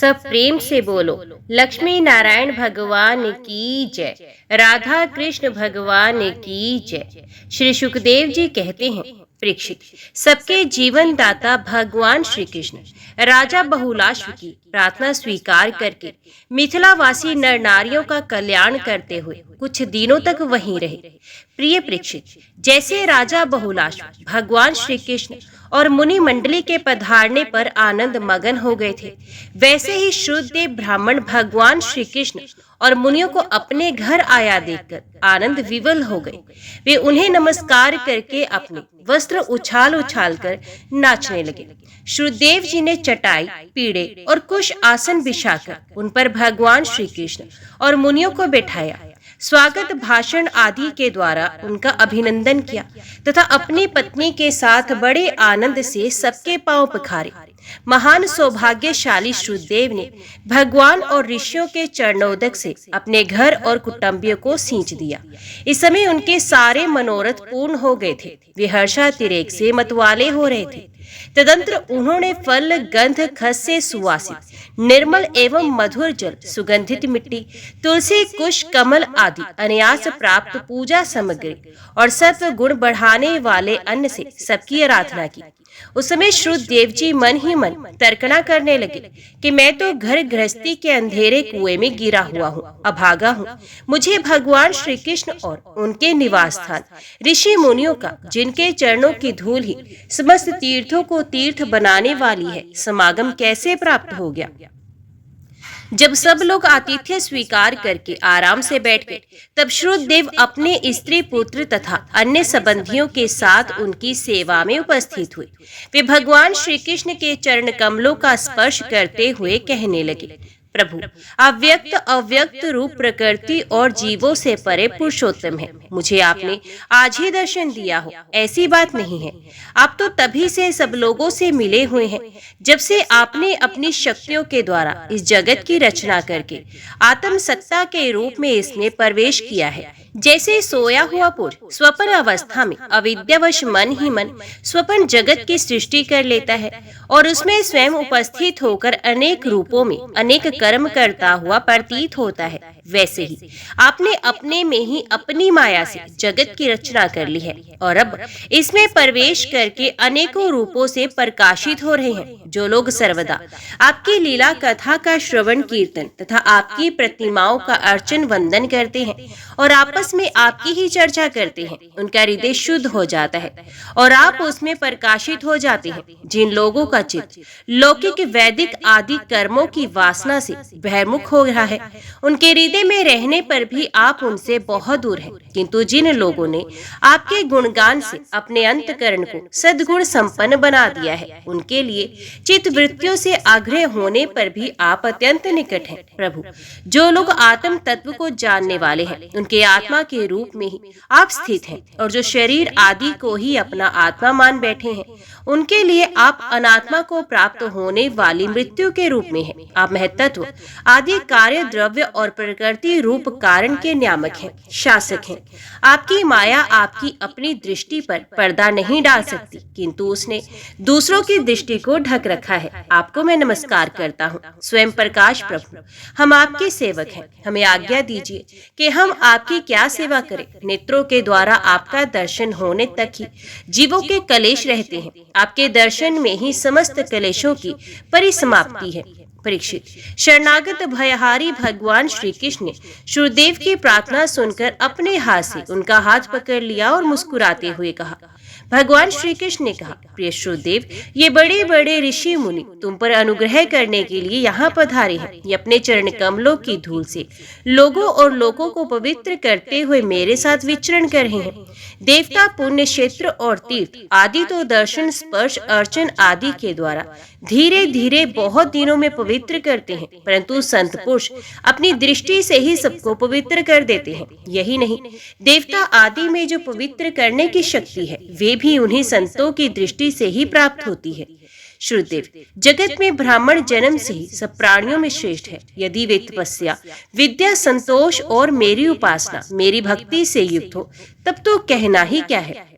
सब प्रेम से बोलो, लक्ष्मी नारायण भगवान की जय, राधा कृष्ण भगवान की जय। श्री सुखदेव जी कहते हैं, परीक्षित, सबके जीवन दाता भगवान श्री कृष्ण राजा बहुलाश्व की प्रार्थना स्वीकार करके मिथिलावासी नर नारियों का कल्याण करते हुए कुछ दिनों तक वहीं रहे। प्रिय परीक्षित, जैसे राजा बहुलाश्व भगवान श्री कृष्ण और मुनि मंडली के पधारने पर आनंद मगन हो गए थे, वैसे ही श्रुतदेव ब्राह्मण भगवान श्री कृष्ण और मुनियों को अपने घर आया देखकर आनंद विवल हो गए। वे उन्हें नमस्कार करके अपने वस्त्र उछाल उछाल कर नाचने लगे। श्रुतदेव जी ने चटाई, पीढ़े और कुश आसन बिछाकर उन पर भगवान श्री कृष्ण और मुनियों को बैठाया, स्वागत भाषण आदि के द्वारा उनका अभिनंदन किया तथा अपनी पत्नी के साथ बड़े आनंद से सबके पांव पखारे। महान सौभाग्यशाली श्रुतदेव ने भगवान और ऋषियों के चरणोदक से अपने घर और कुटुंबियों को सींच दिया। इस समय उनके सारे मनोरथ पूर्ण हो गए थे। वे हर्षातिरेक से मतवाले हो रहे थे। तदंतर उन्होंने फल, गंध, खस से सुवासित निर्मल एवं मधुर जल, सुगंधित मिट्टी, तुलसी, कुश, कमल आदि अनायास प्राप्त पूजा सामग्री और सत्व गुण बढ़ाने वाले अन्न से सबकी आराधना की। उस समय श्रुतदेव जी मन ही मन तर्कना करने लगे कि मैं तो घर गृहस्थी के अंधेरे कुएं में गिरा हुआ हूँ, अभागा हूँ। मुझे भगवान श्री कृष्ण और उनके निवास स्थान ऋषि मुनियों का, जिनके चरणों की धूल ही समस्त तीर्थों को तीर्थ बनाने वाली है, समागम कैसे प्राप्त हो गया। जब सब लोग आतिथ्य स्वीकार करके आराम से बैठ गए, तब श्रुतदेव अपने स्त्री, पुत्र तथा अन्य संबंधियों के साथ उनकी सेवा में उपस्थित हुए। वे भगवान श्री कृष्ण के चरण कमलों का स्पर्श करते हुए कहने लगे, प्रभु, अव्यक्त अव्यक्त रूप प्रकृति और जीवों से परे पुरुषोत्तम है। मुझे आपने आज ही दर्शन दिया हो, ऐसी बात नहीं है। आप तो तभी से सब लोगों से मिले हुए हैं, जब से आपने अपनी शक्तियों के द्वारा इस जगत की रचना करके आत्म सत्ता के रूप में इसमें प्रवेश किया है। जैसे सोया हुआ पुरुष स्वप्न अवस्था में अविद्यावश मन ही मन स्वप्न जगत की सृष्टि कर लेता है और उसमें स्वयं उपस्थित होकर अनेक रूपों में अनेक कर्म करता हुआ प्रतीत होता है, वैसे ही आपने अपने में ही अपनी माया से जगत की रचना कर ली है और अब इसमें प्रवेश करके अनेकों रूपों से प्रकाशित हो रहे हैं। जो लोग सर्वदा आपकी लीला कथा का श्रवण कीर्तन तथा आपकी प्रतिमाओं का अर्चन वंदन करते हैं और आपस में आपकी ही चर्चा करते हैं, उनका हृदय शुद्ध हो जाता है और आप उसमें प्रकाशित हो जाते हैं। जिन लोगों का चित्त लौकिक, वैदिक आदि कर्मों की वासना से बहिर्मुख हो रहा है, उनके हृदय में रहने पर भी आप उनसे बहुत दूर हैं। किंतु जिन लोगों ने आपके गुणगान से अपने अंतकरण को सद्गुण संपन्न बना दिया है, उनके लिए चित्त वृत्तियों से आग्रह होने पर भी आप अत्यंत निकट हैं। प्रभु, जो लोग आत्म तत्व को जानने वाले हैं, उनके आत्मा के रूप में ही आप स्थित हैं और जो शरीर आदि को ही अपना आत्मा मान बैठे हैं, उनके लिए आप अनात्मा को प्राप्त होने वाली मृत्यु के रूप में हैं। आप महत्त्व आदि कार्य, द्रव्य और प्रकृति रूप कारण के नियामक हैं, शासक हैं। आपकी माया आपकी अपनी दृष्टि पर पर्दा नहीं डाल सकती, किंतु उसने दूसरों की दृष्टि को ढक रखा है। आपको मैं नमस्कार करता हूँ, स्वयं प्रकाश प्रभु। हम आपके सेवक हैं, हमें आज्ञा दीजिए कि हम आपकी क्या सेवा करें। नेत्रों के द्वारा आपका दर्शन होने तक ही जीवों के कलेश रहते हैं। आपके दर्शन में ही समस्त कलेशों की परिसमाप्ति है। परीक्षित, शरणागत भयहारी भगवान श्री कृष्ण ने श्रुतदेव की प्रार्थना सुनकर अपने हाथ से उनका हाथ पकड़ लिया और मुस्कुराते हुए कहा। भगवान श्री कृष्ण ने कहा, प्रिय श्रुतदेव, ये बड़े बड़े ऋषि मुनि तुम पर अनुग्रह करने के लिए यहाँ पधारे हैं। ये अपने चरण कमलों की धूल से लोगों और लोगों को पवित्र करते हुए मेरे साथ विचरण कर रहे हैं। देवता, पुण्य क्षेत्र और तीर्थ आदि तो दर्शन, स्पर्श, अर्चन आदि के द्वारा धीरे धीरे बहुत दिनों में पवित्र करते हैं, परंतु संत पुरुष अपनी दृष्टि से ही सबको पवित्र कर देते हैं। यही नहीं, देवता आदि में जो पवित्र करने की शक्ति है, वे भी उन्हीं संतों की दृष्टि से ही प्राप्त होती है। श्रुतदेव, जगत में ब्राह्मण जन्म से ही सब प्राणियों में श्रेष्ठ है। यदि वे तपस्या, विद्या, संतोष और मेरी उपासना, मेरी भक्ति से युक्त हो, तब तो कहना ही क्या है।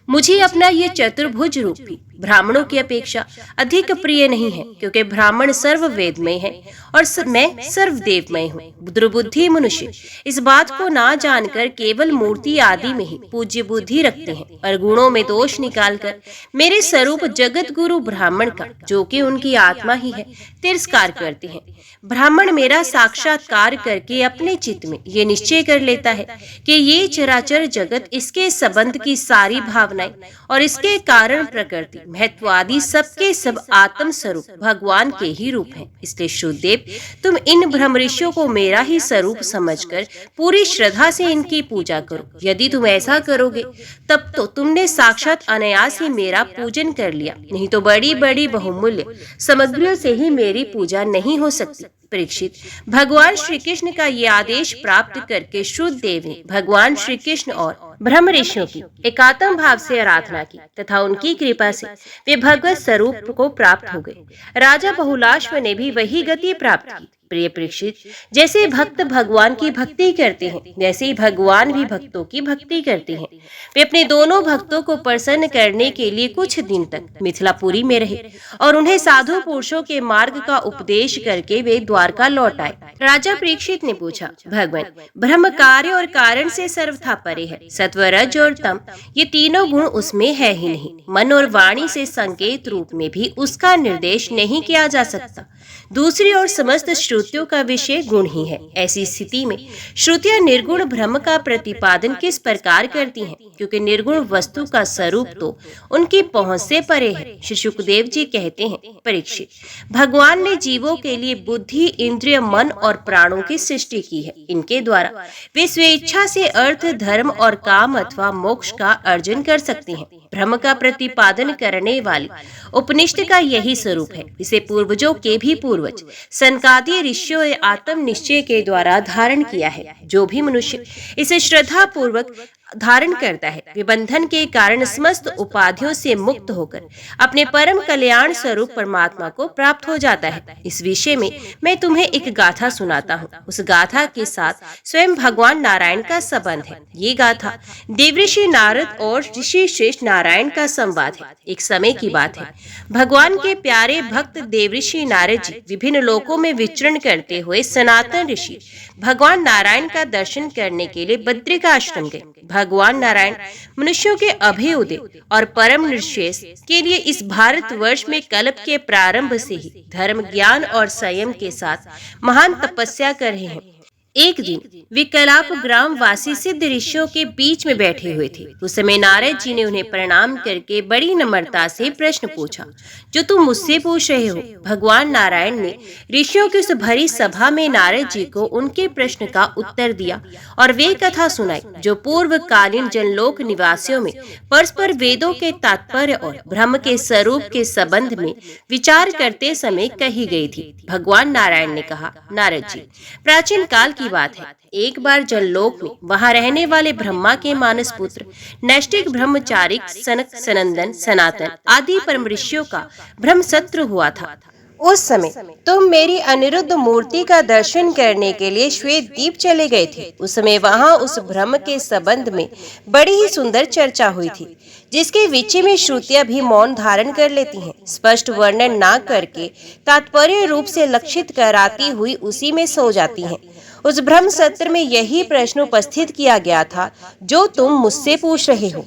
मुझे अपना ये चतुर्भुज रूप भी ब्राह्मणों की अपेक्षा अधिक प्रिय नहीं है, क्योंकि ब्राह्मण सर्ववेदमय है और मैं सर्वदेवमय हूँ। दुर्बुद्धि मनुष्य इस बात को ना जानकर केवल मूर्ति आदि में ही पूज्य बुद्धि रखते हैं और गुणों में दोष निकालकर मेरे स्वरूप जगत गुरु ब्राह्मण का, जो कि उनकी आत्मा ही है, तिरस्कार करते हैं। ब्राह्मण मेरा साक्षात्कार करके अपने चित्त में ये निश्चय कर लेता है कि ये चराचर जगत, इसके संबंध की सारी भावनाएं और इसके कारण प्रकृति, महत्व आदि सबके सब आत्म स्वरूप भगवान के ही रूप हैं। इसलिए श्रुतदेव, तुम इन ब्रह्म ऋषियों को मेरा ही स्वरूप समझकर पूरी श्रद्धा से इनकी पूजा करो। यदि तुम ऐसा करोगे तब तो तुमने साक्षात अनायास ही मेरा पूजन कर लिया, नहीं तो बड़ी बड़ी बहुमूल्य सामग्रियों से ही मेरी पूजा नहीं हो सकती। परीक्षित, भगवान श्री कृष्ण का ये आदेश प्राप्त करके श्रुतदेव ने भगवान श्री कृष्ण और ब्रह्म ऋषियों की एकात्म भाव से आराधना की तथा उनकी कृपा से वे भगवत स्वरूप को प्राप्त हो गए। राजा बहुलाश्व ने भी वही गति प्राप्त की। प्रिय परीक्षित, जैसे भक्त भगवान की भक्ति करते हैं, वैसे ही भगवान भी भक्तों की भक्ति करते हैं। वे अपने दोनों भक्तों को प्रसन्न करने के लिए कुछ दिन तक मिथिलापुरी में रहे और उन्हें साधु पुरुषों के मार्ग का उपदेश करके वे द्वारका लौट आए। राजा परीक्षित ने पूछा, भगवान, ब्रह्म कार्य और कारण से सर्वथा परे है। सत्व, रज और तम, ये तीनों गुण उसमें है ही नहीं। मन और वाणी से संकेत रूप में भी उसका निर्देश नहीं किया जा सकता। दूसरी ओर समस्त श्रुतियों का विषय गुण ही है। ऐसी स्थिति में श्रुतियां निर्गुण ब्रह्म का प्रतिपादन किस प्रकार करती हैं, क्योंकि निर्गुण वस्तु का स्वरूप तो उनकी पहुंच से परे है। श्री सुखदेव जी कहते हैं, परीक्षित, भगवान ने जीवों के लिए बुद्धि, इंद्रिय, मन और प्राणों की सृष्टि की है। इनके द्वारा वे स्वेच्छा से अर्थ, धर्म और काम अथवा मोक्ष का अर्जन कर सकते हैं। ब्रह्म का प्रतिपादन करने वाले उपनिषद का यही स्वरूप है। इसे पूर्वजों के भी पूर्वज सनकादि ऋषियों ने आत्म निश्चय के द्वारा धारण किया है। जो भी मनुष्य इसे श्रद्धा पूर्वक धारण करता है, वे बंधन के कारण समस्त उपाधियों से मुक्त होकर अपने परम कल्याण स्वरूप परमात्मा को प्राप्त हो जाता है। इस विषय में मैं तुम्हें एक गाथा सुनाता हूँ। उस गाथा के साथ स्वयं भगवान नारायण का संबंध है। ये गाथा देवऋषि नारद और ऋषि श्रेष्ठ नारायण का संवाद है। एक समय की बात है, भगवान के प्यारे भक्त देवऋषि नारद जी विभिन्न लोकों में विचरण करते हुए सनातन ऋषि भगवान नारायण का दर्शन करने के लिए बद्रिका आश्रम गए। भगवान नारायण मनुष्यों के अभ्युदय और परम निर्शेष के लिए इस भारतवर्ष में कल्प के प्रारंभ से ही धर्म, ज्ञान और संयम के साथ महान तपस्या कर रहे हैं। एक दिन वे कलाप ग्राम वासी सिद्ध ऋषियों के बीच में बैठे हुए थे। उस समय नारद जी ने उन्हें प्रणाम करके बड़ी नम्रता से प्रश्न पूछा, जो तुम मुझसे पूछ रहे हो। भगवान नारायण ने ऋषियों की उस भरी सभा में नारद जी को उनके प्रश्न का उत्तर दिया और वे कथा सुनाई, जो पूर्व कालीन जनलोक निवासियों में परस्पर वेदों के तात्पर्य और ब्रह्म के स्वरूप के संबंध में विचार करते समय कही गई थी। भगवान नारायण ने कहा, नारद जी, प्राचीन काल की बात है, एक बार जनलोक में वहां रहने वाले ब्रह्मा के मानस पुत्र नैष्ठिक ब्रह्मचारिक सनक, सनंदन, सनातन आदि परम ऋषियों का ब्रह्म सत्र हुआ था। उस समय तुम मेरी अनिरुद्ध मूर्ति का दर्शन करने के लिए श्वेत द्वीप चले गए थे। उस समय वहां उस ब्रह्म के संबंध में बड़ी ही सुंदर चर्चा हुई थी, जिसके विषय में श्रुतियां भी मौन धारण कर लेती हैं। स्पष्ट वर्णन ना करके तात्पर्य रूप से लक्षित कराती हुई उसी में सो जाती हैं। उस ब्रह्म सत्र में यही प्रश्न उपस्थित किया गया था जो तुम मुझसे पूछ रहे हो।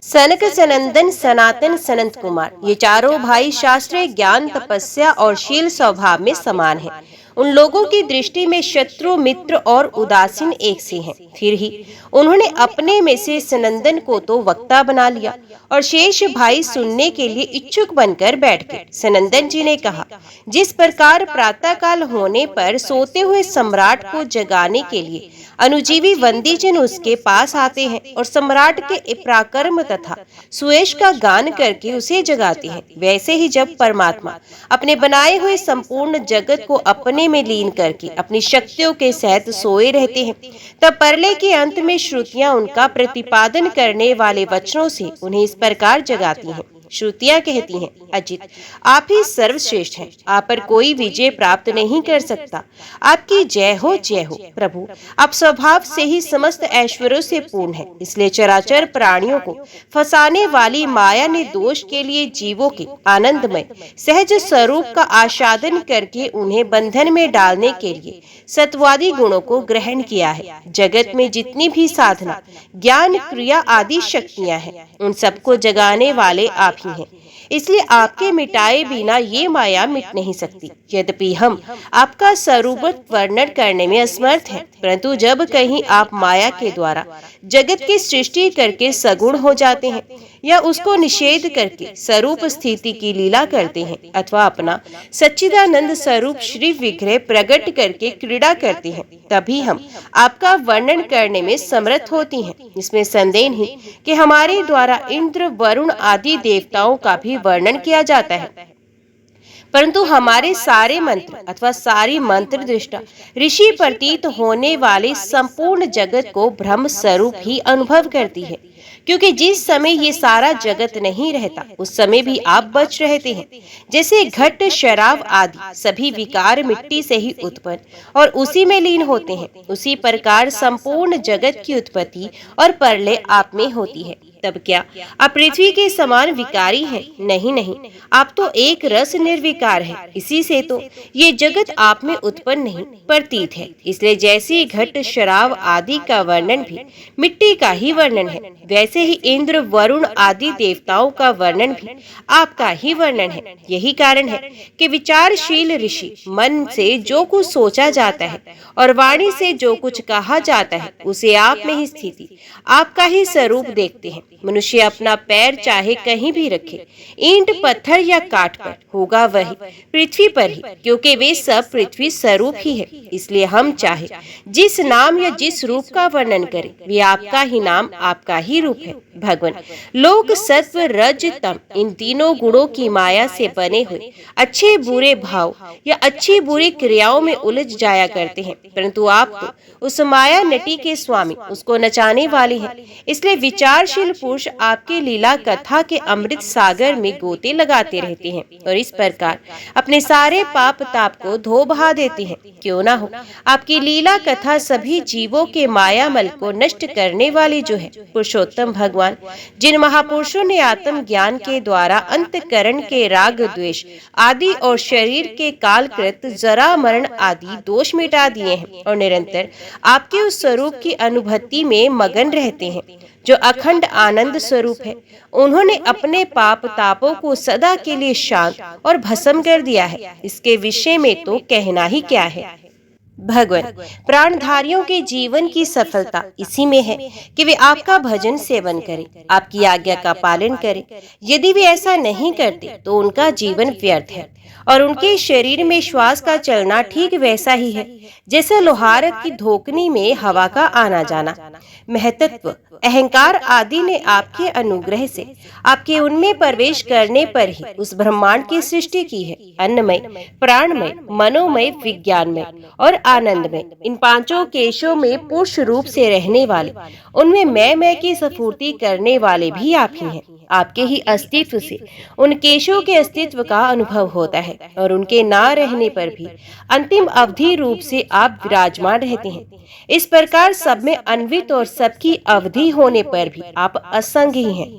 सनक, सनंदन, सनातन, सनंत कुमार, ये चारों भाई शास्त्रीय ज्ञान, तपस्या और शील स्वभाव में समान हैं। उन लोगों की दृष्टि में शत्रु, मित्र और उदासीन एक से हैं। फिर ही उन्होंने अपने में से सनंदन को तो वक्ता बना लिया और शेष भाई सुनने के लिए इच्छुक बनकर बैठ गए। सनंदन जी ने कहा, जिस प्रकार प्रातः काल होने पर सोते हुए सम्राट को जगाने के लिए अनुजीवी वंदीजन उसके पास आते हैं और सम्राट के पराक्रम तथा सुयश का गान करके उसे जगाते हैं, वैसे ही जब परमात्मा अपने बनाए हुए संपूर्ण जगत को अपने में लीन करके अपनी शक्तियों के सहित सोए रहते हैं, तब परलय के अंत में श्रुतियां उनका प्रतिपादन करने वाले वचनों से उन्हें इस प्रकार जगाती हैं। श्रुतियां कहती हैं, अजित आप ही सर्वश्रेष्ठ हैं, आप पर कोई विजय प्राप्त नहीं कर सकता। आपकी जय हो प्रभु। आप स्वभाव से ही समस्त ऐश्वर्यों से पूर्ण हैं, इसलिए चराचर प्राणियों को फंसाने वाली माया ने दोष के लिए जीवों के आनंदमय सहज स्वरूप का आस्वादन करके उन्हें बंधन में डालने के लिए सत्वादी गुणों को ग्रहण किया है। जगत में जितनी भी साधना, ज्ञान, क्रिया आदि शक्तियां हैं, उन सबको जगाने वाले आप ही हैं। इसलिए आपके मिटाए बिना ये माया मिट नहीं सकती। यद्यपि हम आपका स्वरूप वर्णन करने में असमर्थ हैं, परंतु जब कहीं आप माया के द्वारा जगत की सृष्टि करके सगुण हो जाते हैं या उसको निषेध करके स्वरूप स्थिति की लीला करते हैं अथवा अपना सच्चिदानंद स्वरूप श्री विग्रह प्रकट करके क्रीड़ा करते हैं, तभी हम आपका वर्णन करने में समर्थ होती हैं। इसमें संदेह नहीं कि हमारे द्वारा इंद्र, वरुण आदि देवताओं का भी वर्णन किया जाता है, परंतु हमारे सारे मंत्र अथवा सारी मंत्र दृष्टा ऋषि प्रतीत होने वाले संपूर्ण जगत को ब्रह्म स्वरूप ही अनुभव करती है, क्योंकि जिस समय ये सारा जगत नहीं रहता उस समय भी आप बच रहते हैं। जैसे घट, शराब आदि सभी विकार मिट्टी से ही उत्पन्न और उसी में लीन होते हैं, उसी प्रकार संपूर्ण जगत की उत्पत्ति और प्रलय आप में होती है। तब क्या आप पृथ्वी के समान विकारी हैं? नहीं, आप तो एक रस निर्विकार है। इसी से तो ये जगत आप में उत्पन्न नहीं प्रतीत है। इसलिए जैसे घट, शराब आदि का वर्णन भी मिट्टी का ही वर्णन है, वैसे ही इंद्र, वरुण आदि देवताओं का वर्णन भी आपका ही वर्णन है। यही कारण है कि विचारशील ऋषि मन से जो कुछ सोचा जाता है और वाणी से जो कुछ कहा जाता है उसे आप में ही स्थिति, आपका ही स्वरूप देखते हैं। मनुष्य अपना पैर चाहे कहीं भी रखे, ईंट, पत्थर या काठ पर, होगा वही पृथ्वी पर ही, क्योंकि वे सब पृथ्वी स्वरूप ही है। इसलिए हम चाहे जिस नाम या जिस रूप का वर्णन करें, वे आपका ही नाम, आपका ही रूप है। भगवान लोक, सत्व, रज, तम इन तीनों गुणों की माया से बने हुए अच्छे बुरे भाव या अच्छी बुरी क्रियाओं में उलझ जाया करते हैं, परंतु आप तो उस माया नटी के स्वामी, उसको नचाने वाले हैं। इसलिए विचारशील पुरुष आपके लीला कथा के अमृत सागर में गोते लगाते रहते हैं और इस प्रकार अपने सारे पाप ताप को धो बहा देते हैं। क्यों ना हो आपकी लीला कथा सभी जीवों के मायामल को नष्ट करने वाली जो है पुरुषोत्तम भगवान, जिन महापुरुषों ने आत्म ज्ञान के द्वारा अंतकरण के राग, द्वेष आदि और शरीर के कालकृत जरा, मरण आदि दोष मिटा दिए हैं और निरंतर आपके उस स्वरूप की अनुभूति में मगन रहते हैं जो अखंड आनंद स्वरूप है। उन्होंने अपने पाप तापों को सदा के लिए शांत और भस्म कर दिया है। इसके विषय में तो कहना ही क्या है। भगवान प्राणधारियों के जीवन की सफलता इसी में है कि वे आपका भजन सेवन करें, आपकी आज्ञा का पालन करें। यदि वे ऐसा नहीं करते तो उनका जीवन व्यर्थ है और उनके शरीर में श्वास का चलना ठीक वैसा ही है जैसे लोहार की धोकनी में हवा का आना जाना। महतत्व, अहंकार आदि ने आपके अनुग्रह से आपके उनमें प्रवेश करने पर ही उस ब्रह्मांड की सृष्टि की है। अन्नमय, प्राणमय, मनोमय, विज्ञानमय और आनंदमय, इन पांचों केशों में पुरुष रूप से रहने वाले, उनमें मैं की स्फूर्ति करने वाले भी आप ही हैं। आपके ही अस्तित्व से उन केशों के अस्तित्व का अनुभव होता है और उनके ना रहने पर भी अंतिम अवधि रूप से आप विराजमान रहते हैं। इस प्रकार सब में अन्वित और सबकी अवधि होने पर भी आप असंग ही हैं,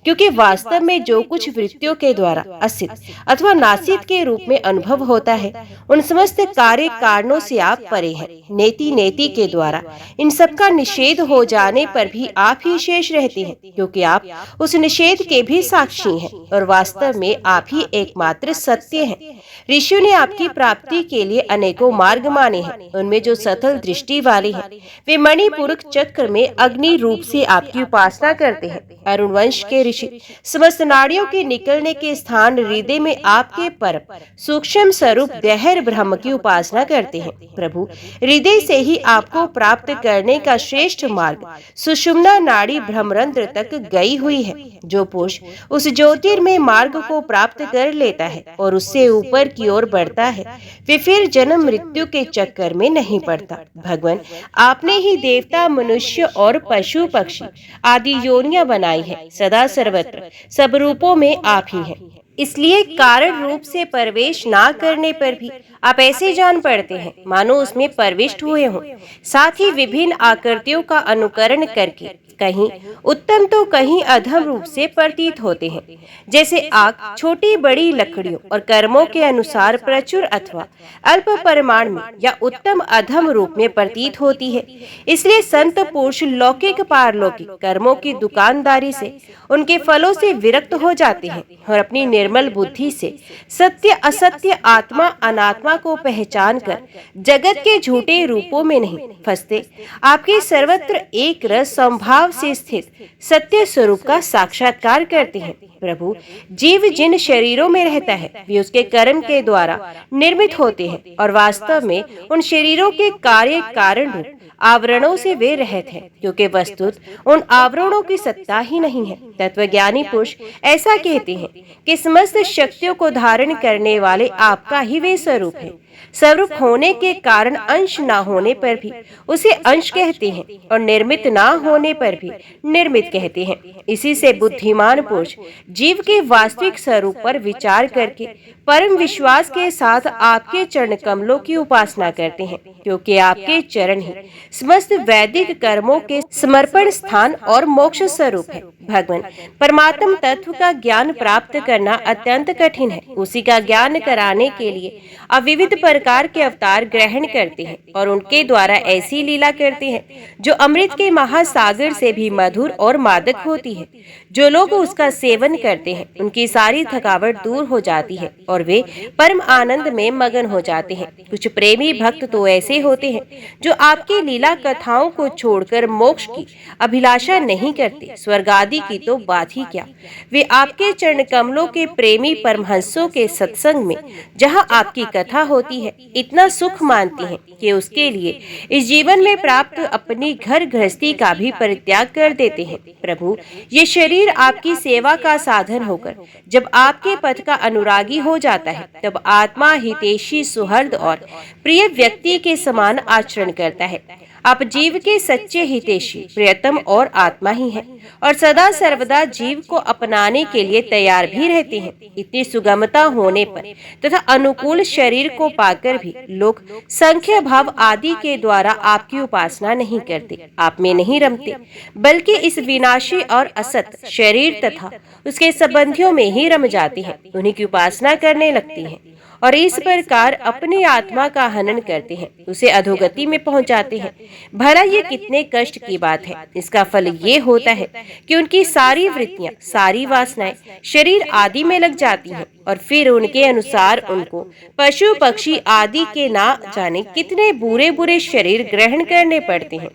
क्योंकि वास्तव में जो कुछ वृत्तियों के द्वारा असित अथवा नासित के रूप में अनुभव होता है उन समस्त कार्य कारणों से आप परे हैं। नेति के द्वारा इन सब का निषेध हो जाने पर भी आप ही शेष रहते हैं, क्योंकि आप उस निषेध के भी साक्षी हैं और वास्तव में आप ही एकमात्र सत्य हैं। ऋषियों ने आपकी प्राप्ति के लिए अनेकों मार्ग माने हैं। उनमें जो सतल दृष्टि वाले हैं वे मणिपुर चक्र में अग्नि रूप से आपकी उपासना करते हैं। अरुण वंश के ऋषि समस्त नाड़ियों के निकलने के स्थान हृदय में आपके परम सूक्ष्म स्वरूप देहर ब्रह्म की उपासना करते हैं। प्रभु हृदय से ही आपको प्राप्त करने का श्रेष्ठ मार्ग सुषुम्ना नाड़ी ब्रह्मरंध्र तक गई हुई है। जो पुरुष उस ज्योतिर्मय मार्ग को प्राप्त कर लेता है और उससे से ऊपर की ओर बढ़ता है वे फिर जन्म मृत्यु के चक्कर में नहीं पड़ता। भगवान, आपने ही देवता, मनुष्य और पशु पक्षी आदि योनियां बनाई है। सदा सर्वत्र सब रूपों में आप ही हैं। इसलिए कारण रूप से प्रवेश ना करने पर भी आप ऐसे जान पड़ते हैं मानो उसमें प्रविष्ट हुए हों। साथ ही विभिन्न आकृतियों का अनुकरण करके कहीं उत्तम तो कहीं अधम रूप से प्रतीत होते हैं। जैसे आग छोटी बड़ी लकड़ियों और कर्मों के अनुसार प्रचुर अथवा अल्प परिमाण में या उत्तम अधम रूप में प्रतीत होती है। इसलिए संत पुरुष लौकिक पारलौकिक कर्मों की दुकानदारी से, उनके फलों से विरक्त हो जाते हैं और अपनी निर्मल बुद्धि से सत्य असत्य, आत्मा अनात्मा को पहचान कर जगत के झूठे रूपों में नहीं फंसते, आपके सर्वत्र एक रस संभाव से स्थित सत्य स्वरूप का साक्षात्कार करते हैं। प्रभु, जीव जिन शरीरों में रहता है वे उसके कर्म के द्वारा निर्मित होते हैं और वास्तव में उन शरीरों के कार्य कारण रूप आवरणों से वे रहित हैं, क्योंकि वस्तुत उन आवरणों की सत्ता ही नहीं है। तत्वज्ञानी पुरुष ऐसा कहते हैं कि समस्त शक्तियों को धारण करने वाले आपका ही वे स्वरूप है। स्वरूप होने के कारण अंश ना होने पर भी उसे अंश कहते हैं और निर्मित ना होने पर भी निर्मित कहते हैं। इसी से बुद्धिमान पुरुष जीव के वास्तविक स्वरूप पर विचार करके परम विश्वास के साथ आपके चरण कमलों की उपासना करते हैं, क्योंकि आपके चरण ही समस्त वैदिक कर्मों के समर्पण स्थान और मोक्ष स्वरूप है। भगवान, परमात्म तत्व का ज्ञान प्राप्त करना अत्यंत कठिन है। उसी का ज्ञान कराने के लिए आप विविध प्रकार के अवतार ग्रहण करते हैं और उनके द्वारा ऐसी लीला करते हैं जो अमृत के महासागर से भी मधुर और मादक होती है। जो लोग उसका सेवन करते हैं उनकी सारी थकावट दूर हो जाती है और वे परम आनंद में मगन हो जाते हैं। कुछ प्रेमी भक्त तो ऐसे होते हैं जो आपकी लीला कथाओं को छोड़कर मोक्ष की अभिलाषा नहीं करते, स्वर्ग आदि की तो बात ही क्या। वे आपके चरण कमलों के प्रेमी परमहंसों के सत्संग में, जहाँ आपकी कथा होती है, इतना सुख मानते हैं कि उसके लिए इस जीवन में प्राप्त अपनी घर गृहस्थी का भी परित्याग कर देते हैं। प्रभु, ये शरीर आपकी सेवा का साधन होकर जब आपके पथ का अनुरागी हो जाता है तब आत्मा हितैषी, सुहृद और प्रिय व्यक्ति के समान आचरण करता है। आप जीव के सच्चे हितैषी, प्रियतम और आत्मा ही हैं और सदा सर्वदा जीव को अपनाने के लिए तैयार भी रहते हैं। इतनी सुगमता होने पर तथा अनुकूल शरीर को पाकर भी लोग संख्या भाव आदि के द्वारा आपकी उपासना नहीं करते, आप में नहीं रमते, बल्कि इस विनाशी और असत शरीर तथा उसके संबंधियों में ही रम जाते हैं, उन्हीं की उपासना करने लगती हैं और इस प्रकार अपनी आत्मा का हनन करते हैं, उसे अधोगति में पहुंचाते हैं। भला ये कितने कष्ट की बात है। इसका फल ये होता है कि उनकी सारी वृत्तियां, सारी वासनाएं शरीर आदि में लग जाती हैं और फिर उनके अनुसार उनको पशु पक्षी आदि के ना जाने कितने बुरे बुरे शरीर ग्रहण करने पड़ते हैं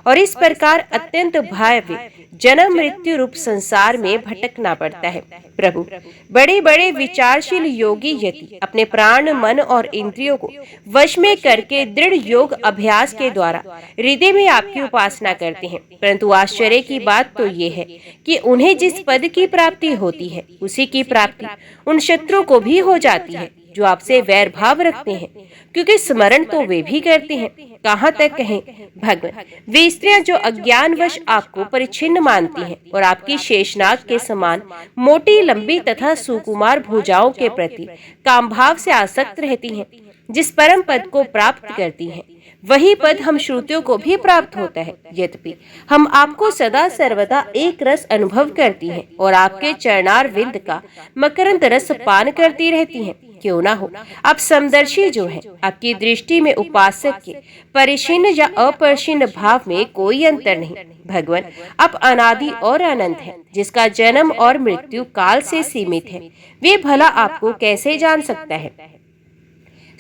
और इस प्रकार अत्यंत भयावह जन्म मृत्यु रूप संसार में भटकना पड़ता है। प्रभु, बड़े बड़े विचारशील योगी यदि अपने प्राण, मन और इंद्रियों को वश में करके दृढ़ योग अभ्यास के द्वारा हृदय में आपकी उपासना करते हैं, परंतु आश्चर्य की बात तो ये है कि उन्हें जिस पद की प्राप्ति होती है उसी की प्राप्ति उन शत्रु को भी हो जाती है जो आपसे वैर भाव रखते हैं, क्योंकि स्मरण तो वे भी करते हैं। कहाँ तक कहें भगवान, वे स्त्रियां जो अज्ञानवश आपको परिच्छिन्न मानती हैं और आपकी शेषनाग के समान मोटी, लंबी तथा सुकुमार भुजाओं के प्रति कामभाव से आसक्त रहती हैं, जिस परम पद को प्राप्त करती हैं वही पद हम श्रुतियों को भी प्राप्त होता है। यद्यपि हम आपको सदा सर्वदा एक रस अनुभव करती हैं और आपके चरणार विंद का मकरंद रस पान करती रहती हैं। क्यों ना हो, आप समदर्शी जो हैं, आपकी दृष्टि में उपासक के परिशीर्ण या अपरिशीर्ण भाव में कोई अंतर नहीं। भगवान, आप अनादि और अनंत हैं, जिसका जन्म और मृत्यु काल से सीमित है, वे भला आपको कैसे जान सकता है।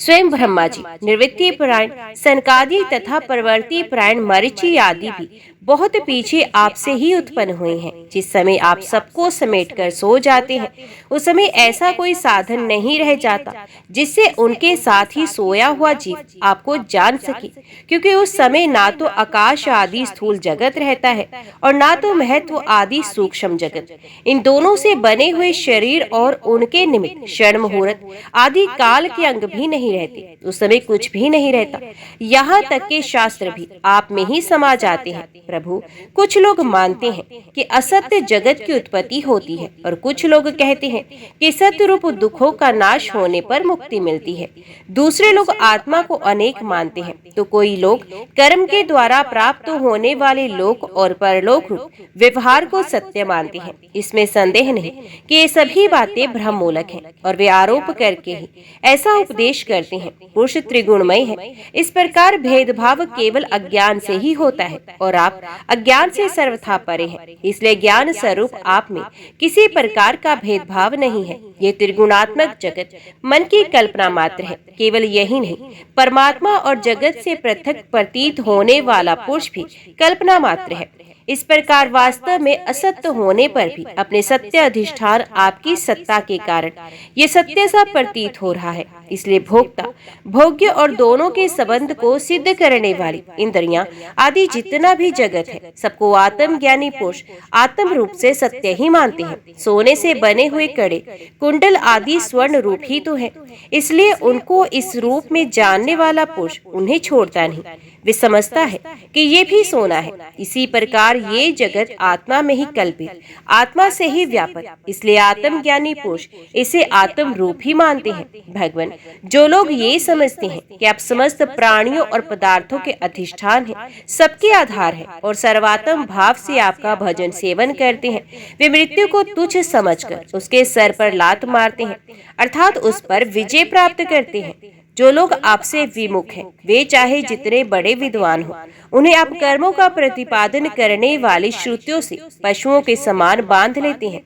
स्वयं ब्रह्मा जी, निवृत्ति परायण सनकादि तथा प्रवृत्ति परायण मरीचि आदि भी बहुत पीछे आपसे ही उत्पन्न हुए हैं। जिस समय आप सबको समेटकर सो जाते हैं, उस समय ऐसा कोई साधन नहीं रह जाता जिससे उनके साथ ही सोया हुआ जीव आपको जान सके, क्योंकि उस समय ना तो आकाश आदि स्थूल जगत रहता है और ना तो महत्व आदि सूक्ष्म जगत। इन दोनों से बने हुए शरीर और उनके निमित्त क्षण मुहूर्त आदि काल के अंग भी नहीं रहते। उस समय कुछ भी नहीं रहता। यहाँ तक के शास्त्र भी आप में ही समा जाते हैं। प्रभु, कुछ लोग मानते हैं कि असत्य जगत की उत्पत्ति होती है और कुछ लोग कहते हैं कि सत्य रूप दुखों का नाश होने पर मुक्ति मिलती है। दूसरे लोग आत्मा को अनेक मानते हैं, तो कोई लोग कर्म के द्वारा प्राप्त होने वाले लोक और परलोक रूप व्यवहार को सत्य मानते हैं। इसमें संदेह नहीं कि ये सभी बातें भ्रम मूलक हैं और वे आरोप करके ही ऐसा उपदेश करते हैं। पुरुष त्रिगुणमय है। इस प्रकार भेदभाव केवल अज्ञान से ही होता है और आप अज्ञान से सर्वथा परे हैं। इसलिए ज्ञान स्वरूप आप में किसी प्रकार का भेदभाव नहीं है। ये त्रिगुणात्मक जगत मन की कल्पना मात्र है। केवल यही नहीं, परमात्मा और जगत से पृथक प्रतीत होने वाला पुरुष भी कल्पना मात्र है। इस प्रकार वास्तव में असत्य होने पर भी अपने सत्य अधिष्ठान आपकी सत्ता के कारण ये सत्य सा प्रतीत हो रहा है। इसलिए भोक्ता भोग्य और दोनों के संबंध को सिद्ध करने वाली इंद्रियां आदि जितना भी जगत है, सबको आत्मज्ञानी पुरुष आत्म रूप से सत्य ही मानते हैं। सोने से बने हुए कड़े कुंडल आदि स्वर्ण रूप ही तो है, इसलिए उनको इस रूप में जानने वाला पुरुष उन्हें छोड़ता नहीं। वे समझता है कि ये भी सोना है। इसी प्रकार ये जगत आत्मा में ही कल्पित, आत्मा से ही व्यापक, इसलिए आत्मज्ञानी पुरुष इसे आत्म रूप ही मानते हैं। भगवान, जो लोग ये समझते हैं कि आप समस्त प्राणियों और पदार्थों के अधिष्ठान हैं, सबके आधार है और सर्वात्म भाव से आपका भजन सेवन करते हैं, वे मृत्यु को तुच्छ समझकर उसके सर पर लात मारते हैं, अर्थात उस पर विजय प्राप्त करते हैं। जो लोग आपसे विमुख हैं, वे चाहे जितने बड़े विद्वान हो, उन्हें आप कर्मों का प्रतिपादन करने वाली श्रुतियों से पशुओं के समान बांध लेते हैं।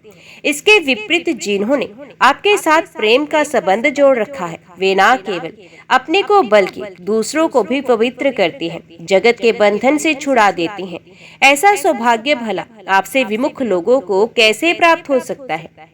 इसके विपरीत जिन्होंने आपके साथ प्रेम का संबंध जोड़ रखा है, वे न केवल अपने को बल्कि दूसरों को भी पवित्र करते हैं, जगत के बंधन से छुड़ा देते हैं। ऐसा सौभाग्य भला आपसे विमुख लोगों को कैसे प्राप्त हो सकता है?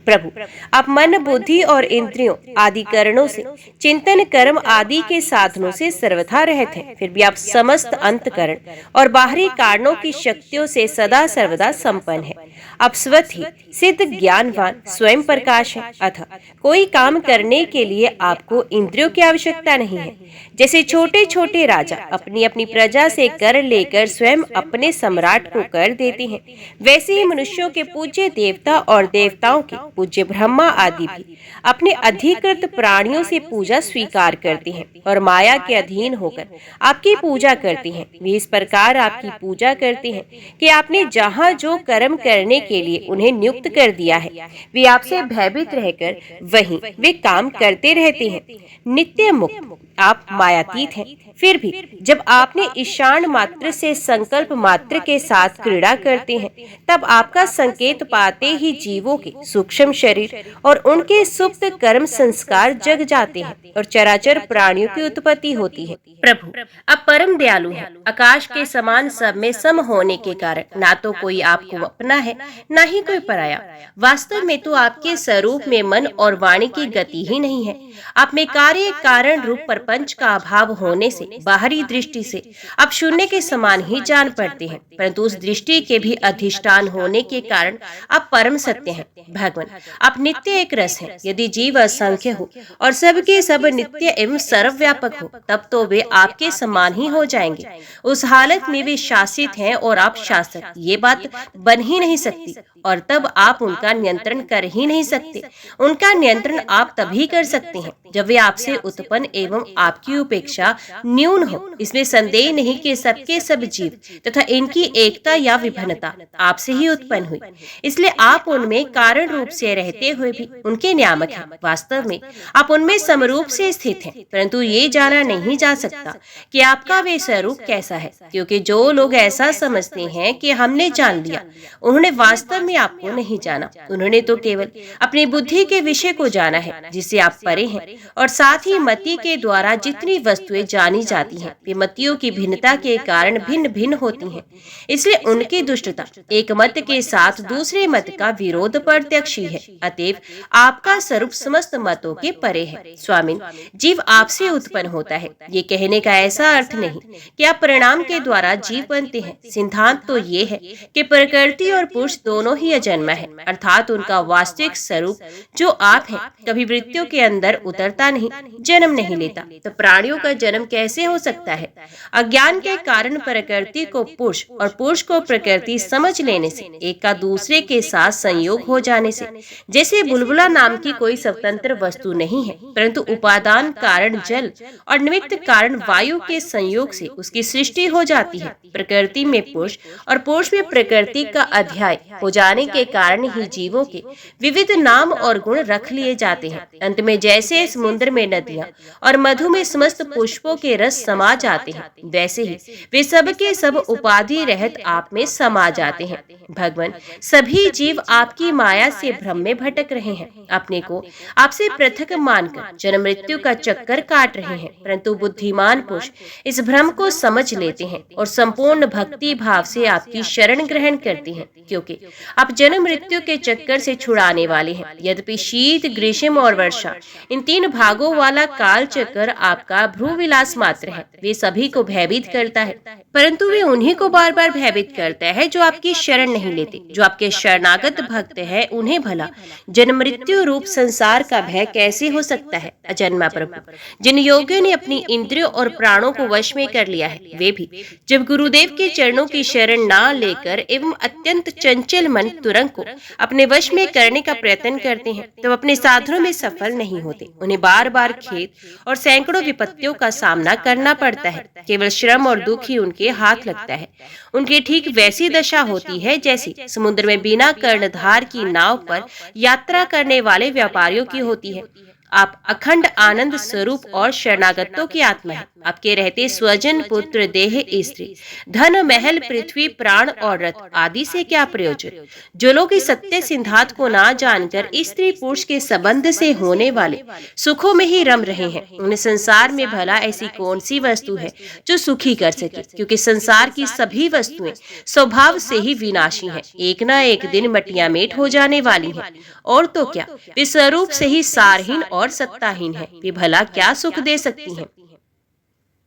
प्रभु, आप मन बुद्धि और इंद्रियों आदि कारणों से, चिंतन कर्म आदि के साधनों से सर्वथा रहित हैं, फिर भी आप समस्त अंतकरण और बाहरी कारणों की शक्तियों से सदा सर्वदा संपन्न है। आप स्वतः ही सिद्ध ज्ञानवान स्वयं प्रकाश है। अतः कोई काम करने के लिए आपको इंद्रियों की आवश्यकता नहीं है। जैसे छोटे छोटे राजा अपनी अपनी प्रजा से कर लेकर स्वयं अपने सम्राट को कर देते हैं, वैसे ही मनुष्यों के पूज्य देवता और देवताओं के पूज्य ब्रह्मा आदि भी अपने अधिकृत प्राणियों से पूजा स्वीकार करते हैं और माया के अधीन होकर आपकी पूजा करते हैं। वे इस प्रकार आपकी पूजा करते हैं कि आपने जहाँ जो कर्म करने के लिए उन्हें नियुक्त कर दिया है, वे आपसे भयभीत रहकर वहीं वे काम करते रहते हैं। नित्य मुक्त आप मायातीत हैं, फिर भी जब आपने ईशान मात्र से संकल्प मात्र के साथ क्रीड़ा करते हैं, तब आपका संकेत पाते ही जीवों के सूक्ष्म शरीर और उनके सुप्त कर्म संस्कार जग जाते हैं और चराचर प्राणियों की उत्पत्ति होती है। प्रभु, आप परम दयालु हैं। आकाश के समान सब में सम होने के कारण ना तो कोई आपको अपना है, ना ही कोई पराया। वास्तव में तो आपके स्वरूप में मन और वाणी की गति ही नहीं है। आप में कार्य कारण रूप प्रपंच का अभाव होने से बाहरी दृष्टि से आप शून्य के समान ही जान पड़ते हैं, परंतु उस दृष्टि के भी अधिष्ठान होने के कारण आप परम सत्य हैं। भगवान, आप नित्य एक रस हैं। यदि जीव असंख्य हो और सबके सब नित्य एवं सर्वव्यापक हो, तब तो वे आपके समान ही हो जाएंगे। उस हालत में वे शासित हैं और आप शासक, ये बात बन ही नहीं सकती और तब आप उनका नियंत्रण कर ही नहीं सकते। उनका नियंत्रण आप तभी कर सकते हैं जब वे आपसे उत्पन्न एवं आपकी उपेक्षा न्यून हो। इसमें संदेह नहीं कि सबके सब जीव तथा इनकी एकता या विभिन्नता आपसे ही उत्पन्न हुई, इसलिए आप उनमें कारण रूप से रहते हुए भी उनके नियामक हैं। वास्तव में आप उनमें समरूप से स्थित हैं, परंतु ये जाना नहीं जा सकता कि आपका वे स्वरूप कैसा है, क्योंकि जो लोग ऐसा समझते हैं कि हमने जान लिया, उन्होंने वास्तव में आपको नहीं जाना। उन्होंने तो केवल अपनी बुद्धि के विषय को जाना है जिससे आप परे हैं, और साथ ही मति के द्वारा जितनी वस्तुएं जानी जाती हैं वे मतियों की भिन्नता के कारण भिन्न भिन्न होती हैं। इसलिए उनकी दुष्टता एक मत के साथ दूसरे मत का विरोध प्रत्यक्ष ही है। अतएव आपका स्वरूप समस्त मतों के परे है। स्वामी, जीव आपसे उत्पन्न होता है, ये कहने का ऐसा अर्थ नहीं कि आप परिणाम के द्वारा जीव बनते हैं। सिद्धांत तो ये है कि प्रकृति और पुरुष दोनों ही अजन्मा है, अर्थात उनका वास्तविक स्वरूप जो आप है कभी मृत्यु के अंदर उतरता नहीं, जन्म नहीं लेता। तो प्राणियों का जन्म कैसे हो सकता है? अज्ञान के कारण प्रकृति को पुरुष और पुरुष को प्रकृति समझ लेने से, एक का दूसरे के साथ संयोग हो जाने से। जैसे बुलबुला नाम की कोई स्वतंत्र वस्तु नहीं है, परंतु उपादान कारण जल और निमित्त कारण वायु के संयोग से उसकी सृष्टि हो जाती है। प्रकृति में पुरुष और पुरुष में प्रकृति का अध्याय हो जाने के कारण ही जीवों के विविध नाम और गुण रख लिए जाते हैं। अंत में जैसे समुद्र में नदियां और मधु में समस्त पुष्पों के रस समा जाते हैं, वैसे ही वे सब के सब उपाधि रहित आप में समा जाते हैं। भगवान, सभी जीव आपकी माया से भ्रम में भटक रहे हैं, अपने को आपसे पृथक मानकर जन्म मृत्यु का चक्कर काट रहे हैं। परंतु बुद्धिमान पुरुष इस भ्रम को समझ लेते हैं और संपूर्ण भक्ति भाव से आपकी शरण ग्रहण करते हैं, क्योंकि आप जन्म मृत्यु के चक्कर से छुड़ाने वाले हैं। यद्यपि शीत, ग्रीष्म और वर्षा इन तीन भागों वाला काल चक्कर आपका भ्रू विलास मात्र है, वे सभी को भयभीत करता है, परंतु वे उन्हीं को बार बार भयभीत करता है जो आपकी शरण नहीं लेते। जो आपके शरणागत भक्त है, उन्हें भला जन्म मृत्यु रूप संसार का भय कैसे हो सकता है? अजन्मा प्रभु, जिन योगियों ने अपनी इंद्रियों और प्राणों को वश में कर लिया है, वे भी जब गुरुदेव के चरणों की शरण ना लेकर एवं अत्यंत चंचल मन तुरंग को अपने वश में करने का प्रयत्न करते हैं, तो अपने साधनों में सफल नहीं होते। उन्हें बार बार खेद और सैकड़ों विपत्तियों का सामना करना पड़ता है। केवल श्रम और दुख ही उनके हाथ लगता है। उनकी ठीक वैसी दशा होती है जैसी समुद्र में बिना कर्णधार की नाव पर यात्रा करने वाले व्यापारियों की होती है। आप अखंड आनंद स्वरूप और शरणागतों की आत्मा है। आपके रहते स्वजन, पुत्र, देह, स्त्री, धन, महल, पृथ्वी, प्राण और रथ आदि से क्या प्रयोजन? जो लोग इस सत्य सिद्धांत को ना जानकर स्त्री पुरुष के संबंध से होने वाले सुखों में ही रम रहे हैं, उन्हें संसार में भला ऐसी कौन सी वस्तु है जो सुखी कर सके? क्योंकि संसार की सभी वस्तुएं स्वभाव से ही विनाशी हैं, एक न एक दिन मटिया मेट हो जाने वाली हैं। और तो क्या, वे स्वरूप से ही सारहीन और सत्ताहीन है, वे भला क्या सुख दे सकती हैं?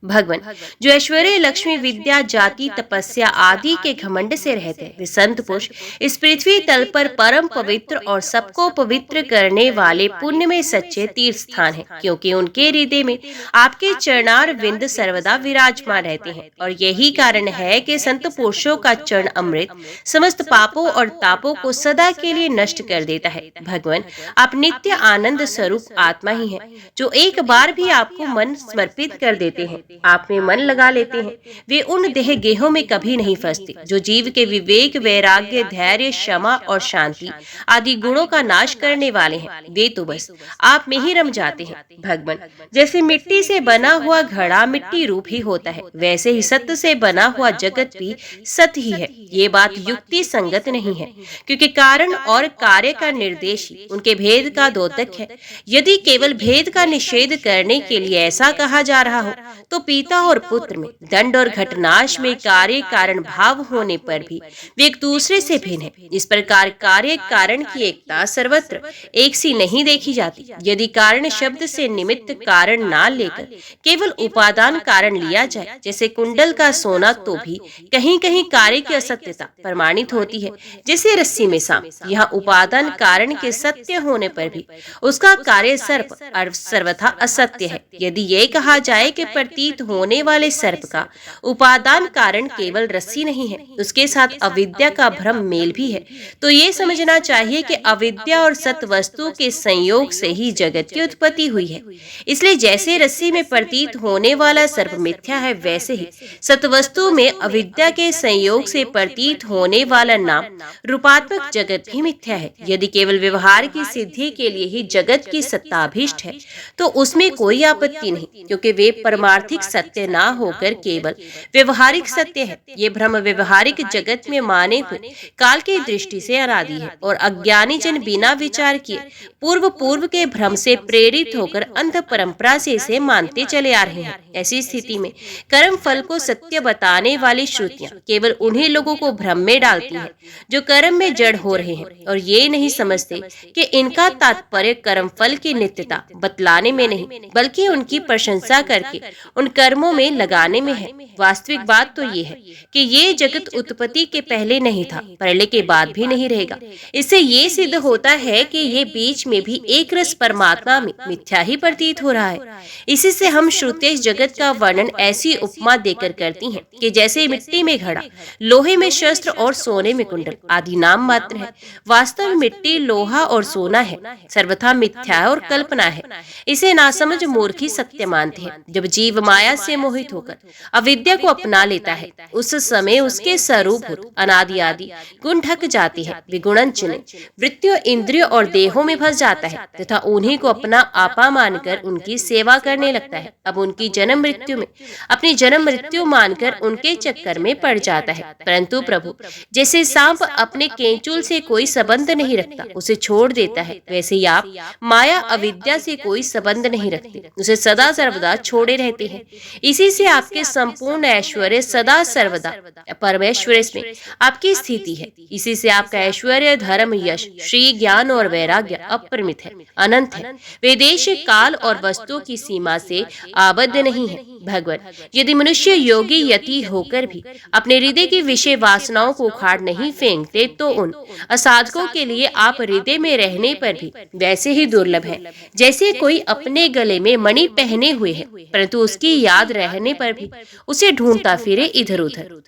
भगवान, जो ऐश्वर्य, लक्ष्मी, विद्या, जाति, तपस्या आदि के घमंड से रहते हैं, वे संत पुरुष इस पृथ्वी तल पर परम पवित्र और सबको पवित्र करने वाले पुण्य में सच्चे तीर्थ स्थान है, क्योंकि उनके हृदय में आपके चरणार विंद सर्वदा विराजमान रहते हैं। और यही कारण है कि संत पुरुषों का चरण अमृत समस्त पापों और तापों को सदा के लिए नष्ट कर देता है। भगवान, आप नित्य आनंद स्वरूप आत्मा ही है, जो एक बार भी आपको मन समर्पित कर देते हैं, आप में मन लगा लेते हैं। वे उन देह गेहों में कभी नहीं फंसते जो जीव के विवेक, वैराग्य, धैर्य, क्षमा और शांति आदि गुणों का नाश करने वाले हैं। वे तो बस आप में ही रम जाते हैं। भगवान, जैसे मिट्टी से बना हुआ घड़ा मिट्टी रूप ही होता है, वैसे ही सत्य से बना हुआ जगत भी सत्य ही है। ये बात युक्ति संगत नहीं है, क्योंकि कारण और कार्य का निर्देश ही उनके भेद का द्योतक है। यदि केवल भेद का निषेध करने के लिए ऐसा कहा जा रहा हो, तो पिता और पुत्र में, दंड और घटनाश में कार्य कारण भाव होने पर भी वे एक दूसरे से भिन्न है। इस प्रकार कार्य कारण की एकता सर्वत्र एक सी नहीं देखी जाती। यदि कारण शब्द से निमित्त कारण ना लेकर केवल उपादान कारण लिया जाए, जैसे कुंडल का सोना, तो भी कहीं कहीं कार्य की असत्यता प्रमाणित होती है। जैसे रस्सी में सांप, यहाँ उपादान कारण के सत्य होने पर भी उसका कार्य सर्प सर्वथा असत्य है। यदि ये कहा जाए कि प्रतीत होने वाले सर्प का उपादान कारण केवल रस्सी नहीं है, उसके साथ अविद्या का भ्रम मेल भी है, तो ये समझना चाहिए कि अविद्या और सत वस्तु के संयोग से ही जगत की उत्पत्ति हुई है। इसलिए जैसे रस्सी में प्रतीत होने वाला सर्प मिथ्या है, वैसे ही सतवस्तु में अविद्या के संयोग से प्रतीत होने वाला नाम रूपात्मक जगत भी मिथ्या है। यदि केवल व्यवहार की सिद्धि के लिए ही जगत की सत्ताभीष्ट है, तो उसमें कोई आपत्ति नहीं, क्योंकि वे परमार्थिक पारमार्थिक सत्य ना होकर केवल व्यवहारिक सत्य है। ये भ्रम व्यवहारिक जगत में माने हुए काल की दृष्टि से अनादि है और अज्ञानी जन बिना विचार किए पूर्व के भ्रम से प्रेरित होकर अंध परंपरा से इसे मानते चले आ रहे हैं। ऐसी स्थिति में कर्म फल को सत्य बताने वाली श्रुतियां केवल उन्हीं लोगों को भ्रम में डालती हैं जो कर्म में जड़ हो रहे हैं और ये नहीं समझते कि इनका तात्पर्य कर्म फल की नित्यता बतलाने में नहीं बल्कि उनकी प्रशंसा करके उन कर्मों में लगाने में है। वास्तविक बात तो ये है कि ये जगत उत्पत्ति के पहले नहीं था, प्रलय के बाद भी नहीं रहेगा। इससे ये सिद्ध होता है कि ये बीच में भी एक रस परमात्मा में मिथ्या ही प्रतीत हो रहा है। इसी से हम श्रुति जगत का वर्णन ऐसी उपमा देकर करती हैं कि जैसे मिट्टी में घड़ा, लोहे में शस्त्र और सोने में कुंडल आदि नाम मात्र है। वास्तव में मिट्टी, लोहा और सोना है, सर्वथा मिथ्या है और कल्पना है। इसे नासमझ मूर्ख ही सत्य मानते हैं। जब जीव माया से मोहित होकर अविद्या को अपना लेता है उस समय उसके स्वरूप अनादि आदि गुण ढक जाती है। विगुणन चिन्ह वृत्तियों, इंद्रियों और देहों में फंस जाता है तथा उन्हीं को अपना आपा मानकर उनकी सेवा करने लगता है। अब उनकी जन्म मृत्यु में अपनी जन्म मृत्यु मानकर उनके चक्कर में पड़ जाता है। परंतु प्रभु, जैसे सांप अपने केंचुल से कोई संबंध नहीं रखता, उसे छोड़ देता है, वैसे ही आप माया अविद्या से कोई संबंध नहीं रखते, उसे सदा सर्वदा छोड़े रहते हैं। इसी से आपके संपूर्ण ऐश्वर्य सदा सर्वदा परमेश्वर में आपकी स्थिति है। इसी से आपका ऐश्वर्य, धर्म, यश, श्री, ज्ञान और वैराग्य अपरिमित है, अनंत है। वे देश, काल और वस्तुओं की सीमा से आबद्ध नहीं है। भगवान, यदि मनुष्य योगी यति होकर भी अपने हृदय की विषय वासनाओं को उखाड़ नहीं फेंकते तो उन असाधकों के लिए आप हृदय में रहने पर भी वैसे ही दुर्लभ है जैसे कोई अपने गले में मणि पहने हुए है, परंतु उसकी याद रहने पर भी उसे ढूंढता फिरे इधर उधर।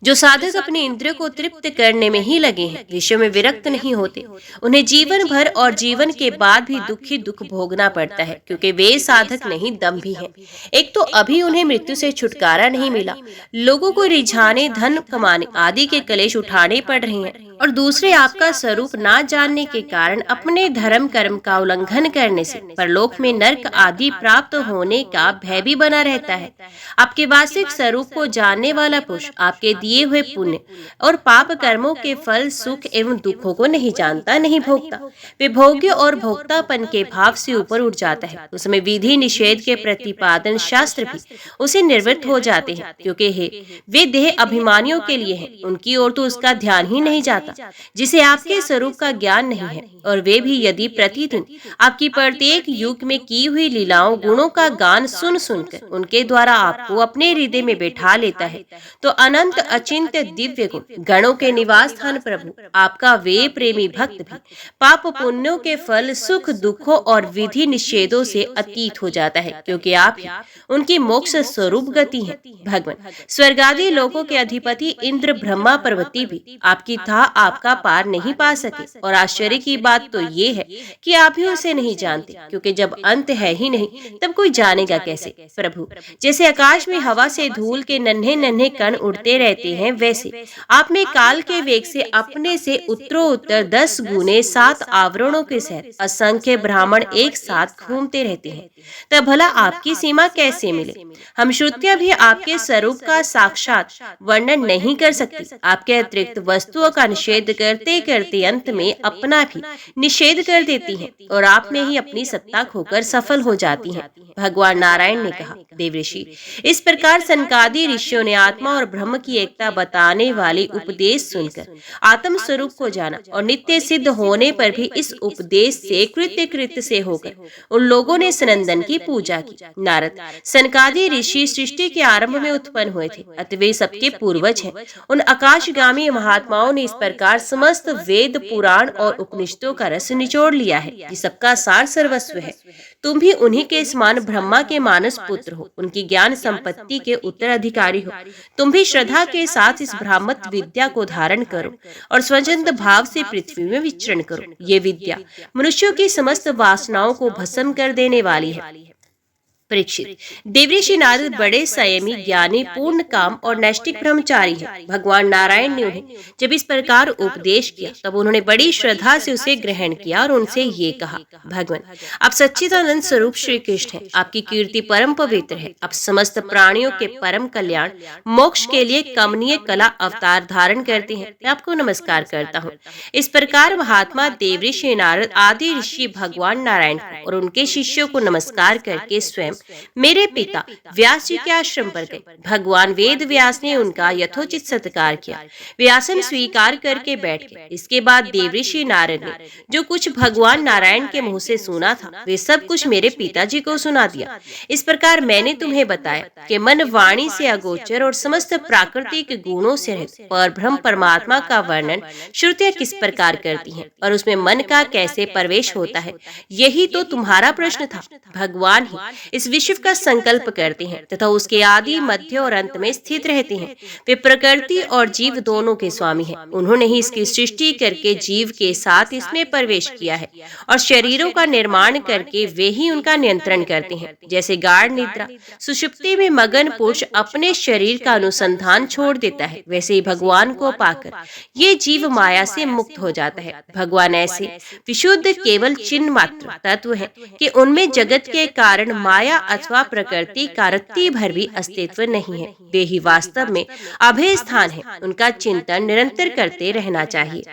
जो साधक अपने इंद्रियों को तृप्त करने में ही लगे हैं, विषयों में विरक्त नहीं होते, उन्हें जीवन भर और जीवन के बाद भी दुख ही दुख भोगना पड़ता है, क्योंकि वे साधक नहीं दम्भी हैं। एक तो अभी उन्हें मृत्यु से छुटकारा नहीं मिला, लोगों को रिझाने, धन कमाने आदि के कलेश उठाने पड़ रहे हैं, और दूसरे आपका स्वरूप ना जानने के कारण अपने धर्म कर्म का उल्लंघन करने से परलोक में नरक आदि प्राप्त होने का भय भी बना रहता है। आपके वास्तविक स्वरूप को जानने वाला पुरुष आपके दिए हुए पुण्य और पाप कर्मों के फल, सुख एवं दुखों को नहीं जानता, नहीं भोगता। वे भोग्य और भोक्तापन के भाव से ऊपर उठ जाता है। उसमें विधि निषेध के प्रतिपादन शास्त्र भी उसे निवृत्त हो जाते हैं, क्योंकि वे देह अभिमानियों के लिए हैं, उनकी ओर तो उसका ध्यान ही नहीं जाता जिसे आपके स्वरूप का ज्ञान नहीं है। और वे भी यदि प्रतिदिन आपकी प्रत्येक युग में की हुई लीलाओं, गुणों का गान सुन सुनकर उनके द्वारा आपको अपने हृदय में बैठा लेता है, तो अनंत अचिंत्य दिव्य गुण गणों के निवास स्थान प्रभु आपका वे प्रेमी भक्त भी पाप पुण्यों के फल, सुख दुखों और विधि निषेधों से अतीत हो जाता है, क्योंकि आप ही उनकी मोक्ष स्वरूप गति है। भगवान, स्वर्गादि लोकों के अधिपति इंद्र, ब्रह्मा, पार्वती भी आपकी था आपका पार नहीं पा सके। और आश्चर्य की बात तो ये है कि आप ही उसे नहीं जानते, क्योंकि जब अंत है ही नहीं तब कोई जानेगा कैसे। प्रभु, जैसे आकाश में हवा से धूल के नन्हे नन्हे कण उड़ते रहते हैं, वैसे आप में काल के वेग से अपने से उत्तरोत्तर 10 गुने 7 आवरणों के सहित असंख्य ब्राह्मण एक साथ घूमते रहते हैं। तब भला आपकी सीमा कैसे मिले? हम श्रुतियां भी आपके स्वरूप का साक्षात वर्णन नहीं कर सकती। आपके अतिरिक्त वस्तुओं का निषेध करते करते अंत में अपना भी निषेध कर देती हैं और आप में ही अपनी सत्ता खोकर सफल हो जाती हैं। भगवान नारायण ने कहा, देवऋषि, इस प्रकार सनकादि ऋषियों ने आत्मा और ब्रह्म की एकता बताने वाली उपदेश सुनकर आत्म स्वरूप को जाना और नित्य सिद्ध होने पर भी इस उपदेश से कृत्य से होकर उन लोगों ने सनंदन की पूजा की। नारद, सनकादि ऋषि सृष्टि के आरंभ में उत्पन्न हुए थे, अतः वे सबके पूर्वज हैं। उन आकाशगामी महात्माओं ने इस प्रकार समस्त वेद, पुराण और उपनिषदों का रस निचोड़ लिया है कि सबका सार सर्वस्व है। तुम भी उन्हीं के समान ब्रह्मा के मानस पुत्र हो, उनकी ज्ञान संपत्ति के उत्तराधिकारी हो। तुम भी श्रद्धा के साथ इस ब्राह्मण विद्या को धारण करो और स्वच्छंद भाव से पृथ्वी में विचरण करो। ये विद्या मनुष्यों की समस्त वासनाओं को भस्म कर देने वाली है। परीक्षित, देवऋषि नारद बड़े संयमी, ज्ञानी, पूर्ण काम और नैष्ठिक ब्रह्मचारी हैं। भगवान नारायण ने उन्हें जब इस प्रकार उपदेश किया तब उन्होंने बड़ी श्रद्धा से उसे ग्रहण किया और उनसे ये कहा, भगवान, आप सच्चिदानंद स्वरूप श्री कृष्ण हैं, आपकी कीर्ति परम पवित्र है, आप समस्त प्राणियों के परम कल्याण मोक्ष के लिए कमनीय कला अवतार धारण करते हैं, मैं आपको नमस्कार करता हूँ। इस प्रकार महात्मा देवऋषि नारद आदि ऋषि भगवान नारायण को और उनके शिष्यों को नमस्कार करके स्वयं मेरे पिता व्यास जी के आश्रम पर गए। भगवान वेद व्यास ने उनका यथोचित सत्कार किया, वे आसन स्वीकार करके बैठ गए। इसके बाद देवऋषि नारद ने जो कुछ भगवान नारायण के मुंह से सुना था वे सब कुछ मेरे पिताजी को सुना दिया। इस प्रकार मैंने तुम्हें बताया कि मन वाणी से अगोचर और समस्त प्राकृतिक गुणों से रहित परब्रह्म परमात्मा का वर्णन श्रुतियां किस प्रकार करती हैं और उसमें मन का कैसे प्रवेश होता है, यही तो तुम्हारा प्रश्न था। भगवान ही इस विश्व का संकल्प करते हैं तथा उसके आदि, मध्य और अंत में स्थित रहते हैं। वे प्रकृति और जीव दोनों के स्वामी हैं। उन्होंने ही इसकी सृष्टि करके जीव के साथ इसमें प्रवेश किया है और शरीरों का निर्माण करके वे ही उनका नियंत्रण करते हैं। जैसे गाढ़ निद्रा सुषुप्ति में मगन पुरुष अपने शरीर का अनुसंधान छोड़ देता है, वैसे ही भगवान को पाकर ये जीव माया से मुक्त हो जाता है। भगवान ऐसे विशुद्ध केवल चिन्ह मात्र तत्व है कि उनमें जगत के कारण माया अथवा प्रकृति का रत्ती भर भी अस्तित्व नहीं है। वे ही वास्तव में अभय स्थान है। उनका चिंतन निरंतर करते रहना चाहिए।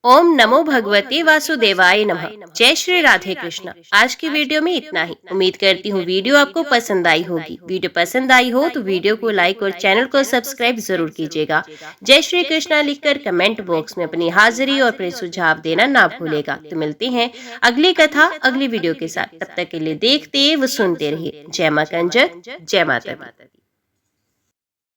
ओम नमो भगवते वासुदेवाय नमः। जय श्री राधे कृष्ण। आज की वीडियो में इतना ही। उम्मीद करती हूँ वीडियो आपको पसंद आई होगी। वीडियो पसंद आई हो तो वीडियो को लाइक और चैनल को सब्सक्राइब जरूर कीजिएगा। जय श्री कृष्णा लिखकर कमेंट बॉक्स में अपनी हाजिरी और अपने सुझाव देना ना भूलेगा। तो मिलते हैं अगली कथा अगली वीडियो के साथ। तब तक के लिए देखते व सुनते रहिए। जय मां कंजक, जय माता दी।